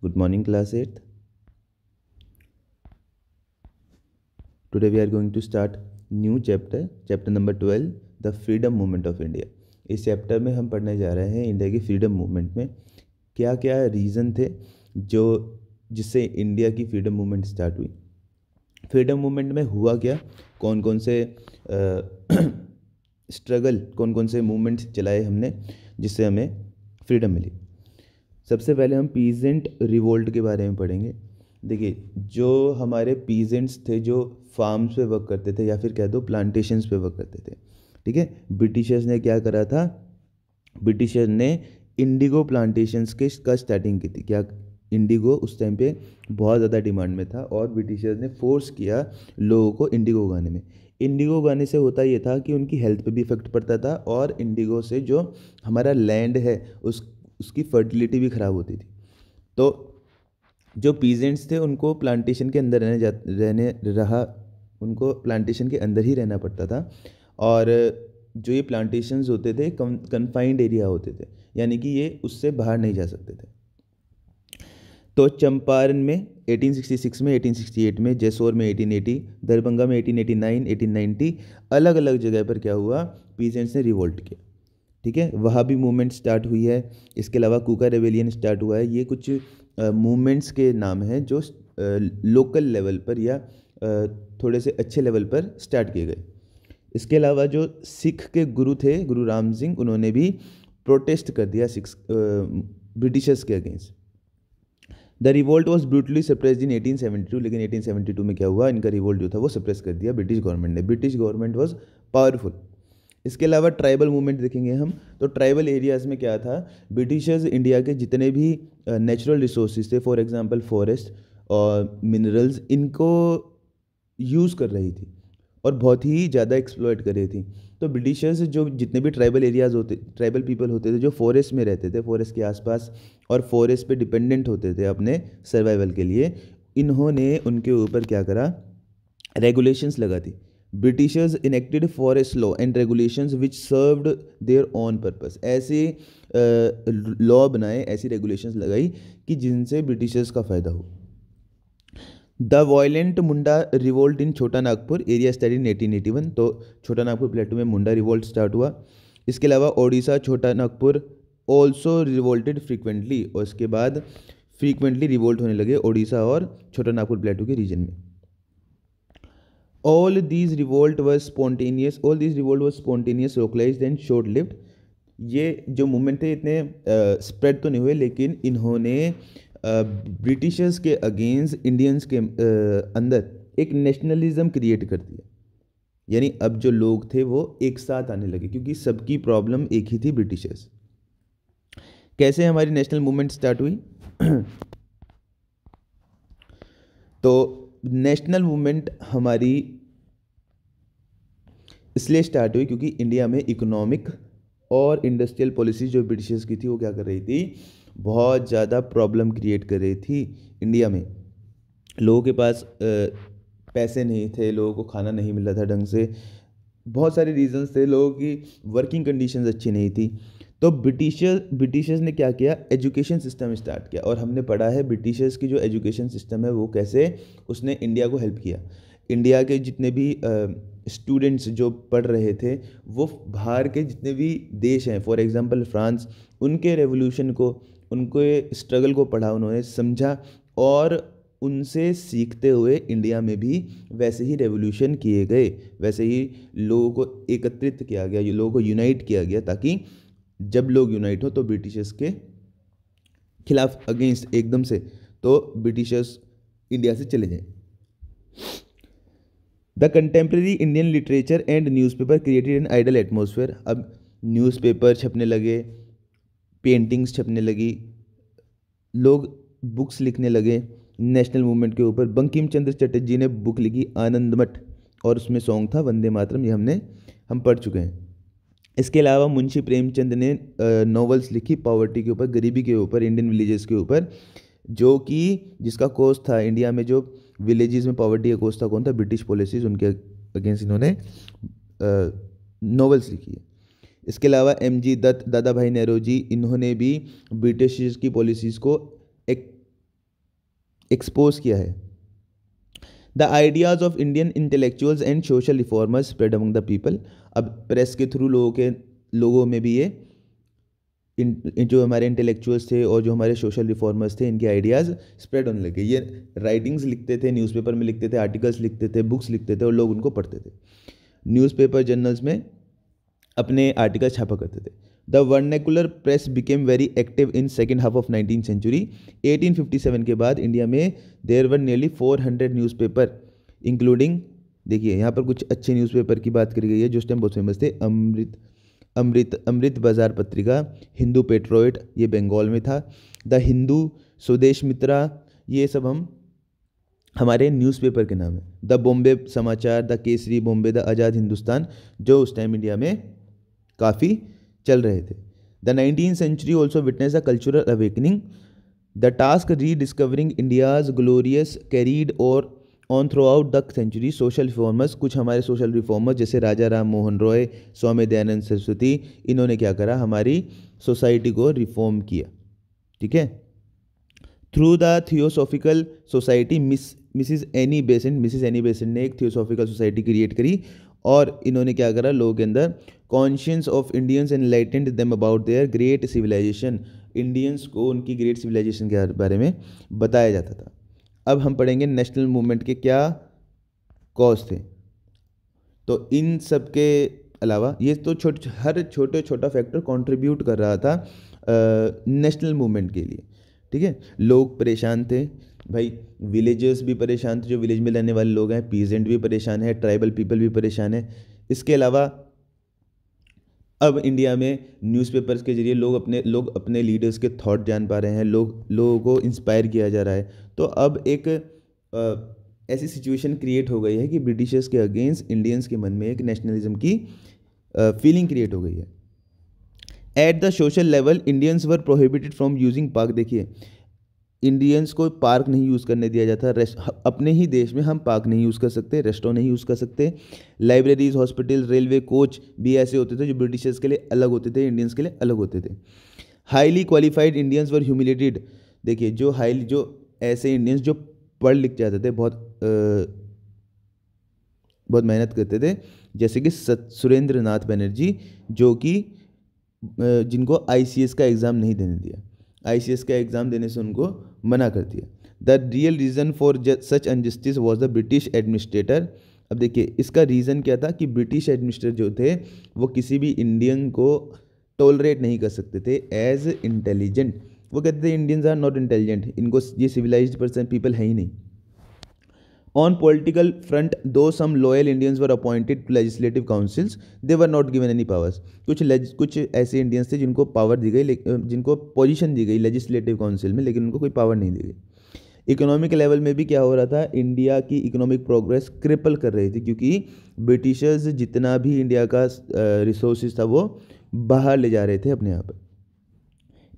Good morning, class 8th. Today we are going to start new chapter number 12, the freedom movement of India. इस chapter में हम पढ़ने जा रहे हैं इंडिया की फ्रीडम मूवमेंट में क्या क्या रीज़न थे जो जिससे इंडिया की फ्रीडम मूवमेंट स्टार्ट हुई। फ्रीडम मूवमेंट में हुआ क्या, कौन कौन से स्ट्रगल, कौन कौन से मूवमेंट्स चलाए हमने जिससे हमें फ्रीडम मिली। सबसे पहले हम पीजेंट रिवोल्ट के बारे में पढ़ेंगे। देखिए, जो हमारे पीजेंट्स थे जो फार्म्स पे वर्क करते थे या फिर कह दो प्लांटेशंस पे वर्क करते थे, ठीक है। ब्रिटिशर्स ने क्या करा था, ब्रिटिशर्स ने इंडिगो प्लांटेशंस के का स्टार्टिंग की थी। क्या, इंडिगो उस टाइम पे बहुत ज़्यादा डिमांड में था और ब्रिटिशर्स ने फोर्स किया लोगों को इंडिगो उगाने में। इंडिगो उगाने से होता ये था कि उनकी हेल्थ पे भी इफेक्ट पड़ता था और इंडिगो से जो हमारा लैंड है उसकी फर्टिलिटी भी ख़राब होती थी। तो जो पीजेंट्स थे उनको प्लांटेशन के अंदर उनको प्लांटेशन के अंदर ही रहना पड़ता था। और जो ये प्लांटेशंस होते थे कन्फाइंड एरिया होते थे, यानी कि ये उससे बाहर नहीं जा सकते थे। तो चंपारण में 1866 में, 1868 में, जैसोर में 1880, दरभंगा में 1889, 1890, अलग अलग जगह पर क्या हुआ, पीजेंट्स ने रिवोल्ट किया, ठीक है। वहाँ भी मूवमेंट स्टार्ट हुई है। इसके अलावा कुका रेवेलियन स्टार्ट हुआ है। ये कुछ मूवमेंट्स के नाम हैं जो लोकल लेवल पर या थोड़े से अच्छे लेवल पर स्टार्ट किए गए। इसके अलावा जो सिख के गुरु थे, गुरु राम सिंह, उन्होंने भी प्रोटेस्ट कर दिया ब्रिटिशर्स के against. The revolt was brutally suppressed in 1872, लेकिन 1872 में क्या हुआ, इनका रिवोल्ट जो था वो सप्रेस कर दिया ब्रिटिश गवर्नमेंट ने। British government was powerful. इसके अलावा ट्राइबल मूवमेंट देखेंगे हम, तो ट्राइबल एरियाज़ में क्या था, ब्रिटिशर्स इंडिया के जितने भी नेचुरल रिसोर्सेज थे, फॉर एग्जांपल फॉरेस्ट और मिनरल्स, इनको यूज़ कर रही थी और बहुत ही ज़्यादा एक्सप्लॉइट कर रही थी। तो ब्रिटिशर्स जो जितने भी ट्राइबल पीपल होते थे जो फॉरेस्ट में रहते थे, फॉरेस्ट के आसपास, और फॉरेस्ट पे डिपेंडेंट होते थे अपने सर्वाइवल के लिए, इन्होंने उनके ऊपर क्या करा, रेगुलेशंस लगा दी। Britishers enacted forest law and regulations which served their own purpose. ऐसे लॉ बनाए, ऐसी रेगुलेशंस लगाई कि जिनसे ब्रिटिशर्स का फ़ायदा हो। The violent Munda revolt in छोटा नागपुर एरिया स्टार्ट इन 1881। तो छोटा नागपुर प्लेटू में मुंडा रिवोल्ट स्टार्ट हुआ। इसके अलावा ओडिशा, छोटा नागपुर ऑल्सो रिवोल्टेड फ्रीक्वेंटली, और इसके बाद फ्रीक्वेंटली रिवोल्ट होने लगे ओडिशा और छोटा नागपुर प्लेटू के रीजन में। All these revolt was spontaneous, localized and short lived। ये जो मूवमेंट थे इतने स्प्रेड तो नहीं हुए, लेकिन इन्होंने ब्रिटिशर्स के अगेंस्ट इंडियंस के अंदर एक नेशनलिज्म क्रिएट कर दिया। यानी अब जो लोग थे वो एक साथ आने लगे क्योंकि सबकी प्रॉब्लम एक ही थी, ब्रिटिशर्स। कैसे हमारी नेशनल मूवमेंट स्टार्ट हुई तो नेशनल मूवमेंट हमारी इसलिए स्टार्ट हुई क्योंकि इंडिया में इकोनॉमिक और इंडस्ट्रियल पॉलिसी जो ब्रिटिशर्स की थी वो क्या कर रही थी, बहुत ज़्यादा प्रॉब्लम क्रिएट कर रही थी इंडिया में। लोगों के पास पैसे नहीं थे, लोगों को खाना नहीं मिल रहा था ढंग से, बहुत सारे रीजंस थे, लोगों की वर्किंग कंडीशंस अच्छी नहीं थी। तो ब्रिटिशर्स ने क्या किया, एजुकेशन सिस्टम स्टार्ट किया। और हमने पढ़ा है ब्रिटिशर्स की जो एजुकेशन सिस्टम है वो कैसे उसने इंडिया को हेल्प किया। इंडिया के जितने भी स्टूडेंट्स जो पढ़ रहे थे वो बाहर के जितने भी देश हैं, फॉर एग्जांपल फ्रांस, उनके रेवोल्यूशन को, उनके स्ट्रगल को पढ़ा, उन्होंने समझा और उनसे सीखते हुए इंडिया में भी वैसे ही रेवोल्यूशन किए गए, वैसे ही लोगों को एकत्रित किया गया, ये लोगों को यूनाइट किया गया, ताकि जब लोग यूनाइट हो तो ब्रिटिशर्स के खिलाफ अगेंस्ट एकदम से तो ब्रिटिशर्स इंडिया से चले जाएं। The contemporary Indian literature and newspaper created an ideal atmosphere. अब न्यूज़पेपर छपने लगे, पेंटिंग्स छपने लगी, लोग बुक्स लिखने लगे नेशनल मूवमेंट के ऊपर। बंकिम चंद्र चटर्जी ने बुक लिखी आनंद मठ, और उसमें सॉन्ग था वंदे मातरम, ये हम पढ़ चुके हैं। इसके अलावा मुंशी प्रेमचंद ने नॉवेल्स लिखी पॉवर्टी के ऊपर, गरीबी के ऊपर, इंडियन विलेजेस के ऊपर, जो कि जिसका कोस था इंडिया में जो विलेजेस में पॉवर्टी का कोस था, कौन था, ब्रिटिश पॉलिसीज, उनके अगेंस्ट इन्होंने नॉवेल्स लिखी है। इसके अलावा MG दत्त, दादा भाई नेहरू जी, इन्होंने भी ब्रिटिश की पॉलिसीज़ को एक एक्सपोज किया है। The ideas of Indian intellectuals and social reformers spread among the people. अब प्रेस के थ्रू लोगों में भी ये जो हमारे इंटेलेक्चुअल्स थे और जो हमारे सोशल रिफॉर्मर्स थे, इनके आइडियाज़ स्प्रेड होने लगे। ये राइटिंग्स लिखते थे, न्यूज़पेपर में लिखते थे, आर्टिकल्स लिखते थे, बुक्स लिखते थे और लोग उनको पढ़ते थे। न्यूज़पेपर जर्नल्स में अपने आर्टिकल्स छापा करते थे। The vernacular press became very active in second half of 19th century. 1857 के बाद इंडिया में there were nearly 400 newspaper including, देखिए यहाँ पर कुछ अच्छे न्यूज़पेपर की बात करी गई है जो उस टाइम बहुत फेमस थे। अमृत बाजार पत्रिका, हिंदू पेट्रोइट, ये बंगाल में था। द हिंदू, स्वदेश मित्रा, ये सब हमारे न्यूज़पेपर के नाम है। The Bombay Samachar, the Kesari Bombay, the Azad Hindustan, जो उस टाइम इंडिया में काफ़ी चल रहे थे। The 19th century also witness the cultural awakening. The task rediscovering India's glorious carried और on throughout the century social reformers. कुछ हमारे सोशल रिफॉर्मर्स जैसे राजा राम मोहन रॉय, स्वामी दयानंद सरस्वती, इन्होंने क्या करा, हमारी सोसाइटी को रिफॉर्म किया। ठीक है। Through the theosophical society, Mrs Annie Besant ने एक थियोसॉफिकल सोसाइटी क्रिएट करी और इन्होंने क्या करा, लोगों के अंदर conscience of Indians enlightened them about their great civilisation. Indians को उनकी ग्रेट सिविलाइजेशन के बारे में बताया जाता था। अब हम पढ़ेंगे नेशनल मूवमेंट के क्या कॉज थे। तो इन सब के अलावा ये तो हर छोटा फैक्टर कंट्रीब्यूट कर रहा था नेशनल मूवमेंट के लिए। ठीक है। लोग परेशान थे भाई, विलेजर्स भी परेशान थे, जो विलेज में रहने वाले लोग हैं, पीजेंट भी परेशान है, ट्राइबल पीपल भी परेशान है। इसके अलावा अब इंडिया में न्यूज़पेपर्स के जरिए लोग अपने लीडर्स के थॉट जान पा रहे हैं, लोगों को इंस्पायर किया जा रहा है। तो अब एक ऐसी सिचुएशन क्रिएट हो गई है कि ब्रिटिशर्स के अगेंस्ट इंडियंस के मन में एक नेशनलिज्म की फीलिंग क्रिएट हो गई है। At the social level Indians were prohibited from using park. देखिए, इंडियंस को पार्क नहीं यूज़ करने दिया जाता। अपने ही देश में हम पार्क नहीं यूज़ कर सकते, रेस्टोरेंट नहीं यूज़ कर सकते। लाइब्रेरीज, हॉस्पिटल, रेलवे कोच भी ऐसे होते थे जो ब्रिटिशर्स के लिए अलग होते थे, इंडियंस के लिए अलग होते थे। Highly qualified Indians were humiliated. देखिए, जो ऐसे इंडियंस जो पढ़ लिख जाते थे, बहुत मेहनत करते थे, जैसे कि सुरेंद्र नाथ बनर्जी, जो कि जिनको ICS का एग्ज़ाम नहीं देने दिया, ICS का एग्ज़ाम देने से उनको मना कर दिया। The real reason for such injustice was the British administrator. अब देखिए, इसका रीज़न क्या था कि ब्रिटिश एडमिनिस्ट्रेटर जो थे वो किसी भी इंडियन को टॉलरेट नहीं कर सकते थे एज इंटेलिजेंट। वो कहते थे इंडियंस आर नॉट इंटेलिजेंट, इनको ये सिविलाइज्ड पर्सन पीपल है ही नहीं। ऑन पॉलिटिकल फ्रंट दो some loyal Indians were appointed to legislative councils, they were not given any powers. कुछ ऐसे इंडियंस थे जिनको पावर दी गई, जिनको पोजीशन दी गई लेजिस्लेटिव काउंसिल में, लेकिन उनको कोई पावर नहीं दी गई। इकोनॉमिक लेवल में भी क्या हो रहा था, इंडिया की इकोनॉमिक प्रोग्रेस क्रिपल कर रही थी, क्योंकि ब्रिटिशर्स जितना भी इंडिया का रिसोर्सेज था वो बाहर ले जा रहे थे अपने यहाँ पर।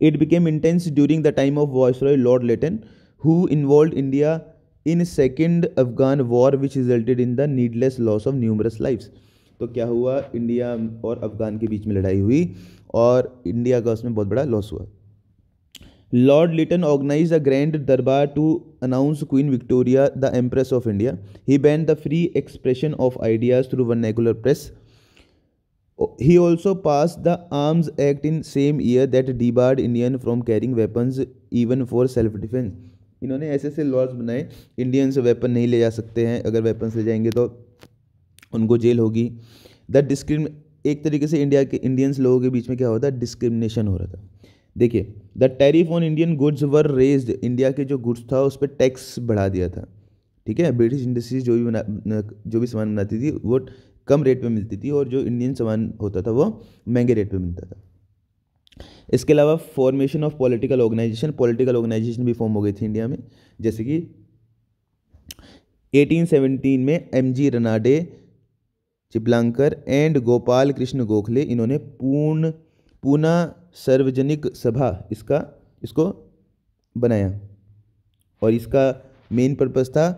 It became intense during the time of viceroy lord Lytton, who involve India in second Afghan war which resulted in the needless loss of numerous lifes. तो क्या हुआ, इंडिया और अफगान के बीच में लड़ाई हुई और इंडिया का उसमें बहुत बड़ा लॉस हुआ। Lord Lytton organise a grand durbar to announce Queen Victoria the empress of India. He ban the free expression of ideas through vernacular press. He also passed the Arms Act in same year that debarred Indian from carrying weapons even for self defense. इन्होंने ऐसे laws बनाए, Indians weapon नहीं ले जा सकते हैं, अगर weapons ले जाएंगे तो उनको जेल होगी। एक तरीके से इंडियंस लोगों के बीच में क्या होता है, डिस्क्रिमिनेशन हो रहा था। देखिए, the tariff on Indian goods were raised. India के जो गुड्स था उस पर टैक्स बढ़ा दिया था। ठीक है। ब्रिटिश इंडस्ट्रीज जो भी सामान बनाती थी वो कम रेट पे मिलती थी और जो इंडियन सामान होता था वो महंगे रेट पे मिलता था। इसके अलावा फॉर्मेशन ऑफ पॉलिटिकल ऑर्गेनाइजेशन भी फॉर्म हो गई थी इंडिया में, जैसे कि 1817 में MG रनाडे, चिपलांकर एंड गोपाल कृष्ण गोखले, इन्होंने पूना सार्वजनिक सभा इसको बनाया और इसका मेन पर्पस था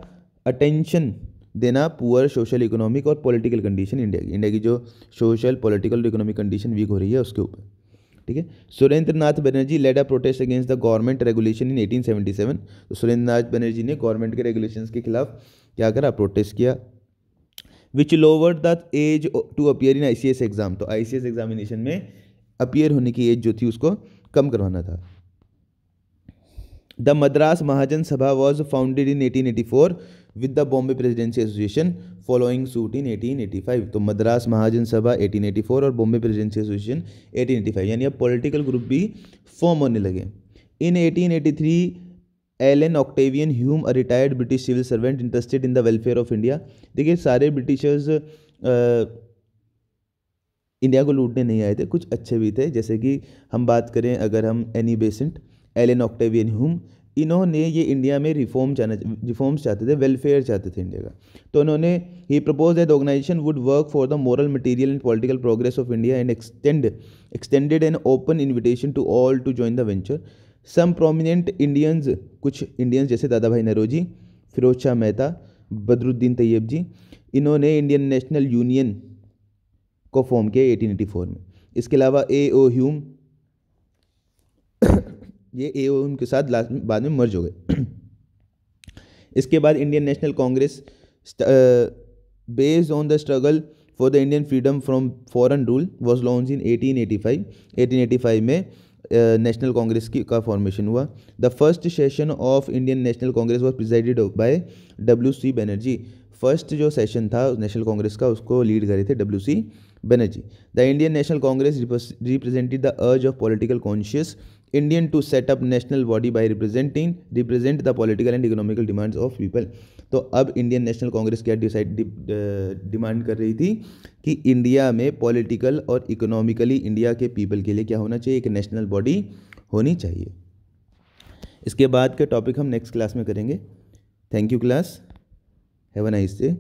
अटेंशन देना पुअर सोशल, इकोनॉमिक और पॉलिटिकल कंडीशन इंडिया की जो सोशल, पॉलिटिकल और इकोनॉमिक कंडीशन वीक हो रही है उसके ऊपर। ठीक है। Surendra Nath Banerjee led a protest against the government regulation in 1877। तो सुरेंद्र नाथ बनर्जी ने गवर्नमेंट के रेगुलेशंस के खिलाफ क्या करा, प्रोटेस्ट किया। Which lowered the age to appear in ICS exam. तो ICS एग्जामिनेशन में अपीयर होने की एज जो थी उसको कम करवाना था। द मद्रास महाजन सभा was founded in 1884 with the Bombay presidency association following suit in 1885। तो मद्रास महाजन सभा 1884 और बॉम्बे प्रेसिडेंसी एसोसिएशन 1885, यानी अब पॉलिटिकल ग्रुप भी फॉर्म होने लगे। In 1883 Allan Octavian Hume, a retired British civil servant interested in the welfare of India. देखिए सारे ब्रिटिशर्स इंडिया को लूटने नहीं आए थे, कुछ अच्छे भी थे। जैसे कि हम बात करें, अगर हम Annie Besant, Allan Octavian Hume, इन्होंने ये इंडिया में रिफॉर्म्स चाहते थे, वेलफेयर चाहते थे इंडिया का। तो उन्होंने he propose that the organisation would work for the moral, material and political progress of India and extended an open invitation to all to join the venture. Some prominent Indians, कुछ Indians जैसे दादा भाई नौरोजी, फिरोज शाह मेहता, बदरुद्दीन तैयब जी, इन्होंने Indian national union को form किया 1884 में। इसके अलावा A.O. ह्यूम, ये A.O. ह्यूम के साथ बाद में मर्ज हो गए। इसके बाद Indian national congress based on the struggle for the Indian freedom from foreign rule was launch in 1885। 1885 में नेशनल कांग्रेस की का फॉर्मेशन हुआ। The first session of Indian national congress was presided by W.C. Banerjee. First जो session था national congress का, उसको lead करे थे W.C. Banerjee. The Indian national congress represented the urge of political conscious Indian to set up national body by represent the political and economical demands of people. तो अब Indian national Congress क्या demand कर रही थी कि इंडिया में पॉलिटिकल और economically India के पीपल के लिए क्या होना चाहिए, एक नेशनल बॉडी होनी चाहिए। इसके बाद के टॉपिक हम नेक्स्ट क्लास में करेंगे। Thank you class, have a nice day.